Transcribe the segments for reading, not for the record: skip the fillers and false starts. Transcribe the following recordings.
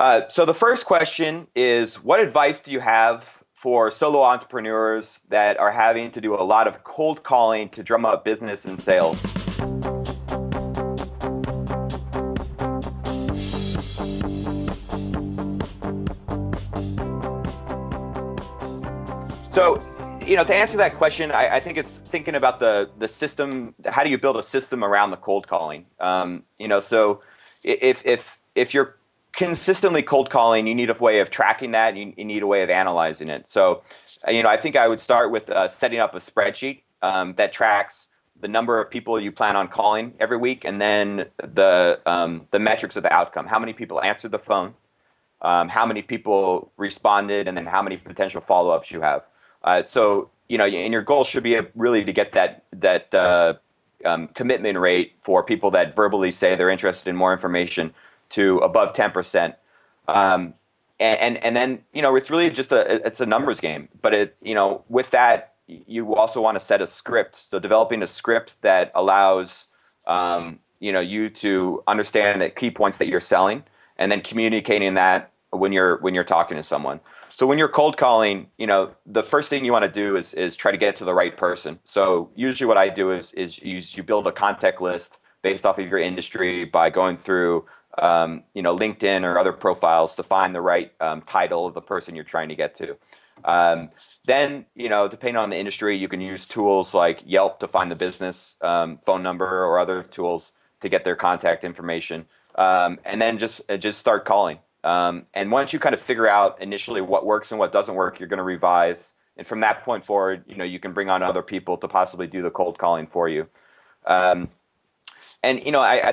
So the first question is, what advice do you have for solo entrepreneurs that are having to do a lot of cold calling to drum up business and sales? So, to answer that question, I think it's thinking about the system. How do you build a system around the cold calling? So if you're consistently cold calling, you need a way of tracking that. You need a way of analyzing it. So, I think I would start with setting up a spreadsheet that tracks the number of people you plan on calling every week, and then the metrics of the outcome. How many people answered the phone? How many people responded, and then how many potential follow-ups you have. And your goal should be really to get that commitment rate for people that verbally say they're interested in more information to above 10%. And then it's really just it's a numbers game. But with that, you also want to set a script. So developing a script that allows you to understand the key points that you're selling, and then communicating that when you're talking to someone. So when you're cold calling, the first thing you want to do is try to get to the right person. So usually what I do is you build a contact list based off of your industry by going through LinkedIn or other profiles to find the right title of the person you're trying to get to. Then, depending on the industry, you can use tools like Yelp to find the business phone number or other tools to get their contact information. And then just start calling. And once you kind of figure out initially what works and what doesn't work, you're going to revise. And from that point forward, you can bring on other people to possibly do the cold calling for you. I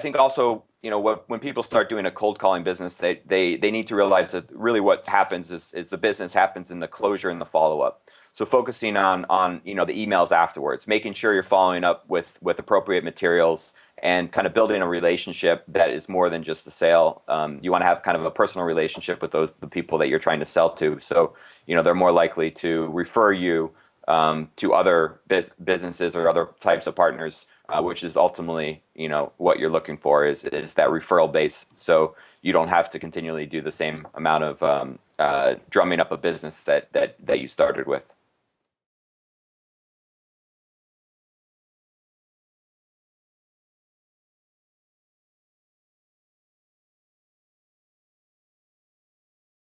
think also, when people start doing a cold calling business, they need to realize that really what happens is the business happens in the closure and the follow up. So focusing on the emails afterwards, making sure you're following up with appropriate materials, and kind of building a relationship that is more than just a sale. You want to have kind of a personal relationship with the people that you're trying to sell to. So they're more likely to refer you to other businesses or other types of partners, which is ultimately what you're looking for is that referral base. So you don't have to continually do the same amount of drumming up a business that you started with.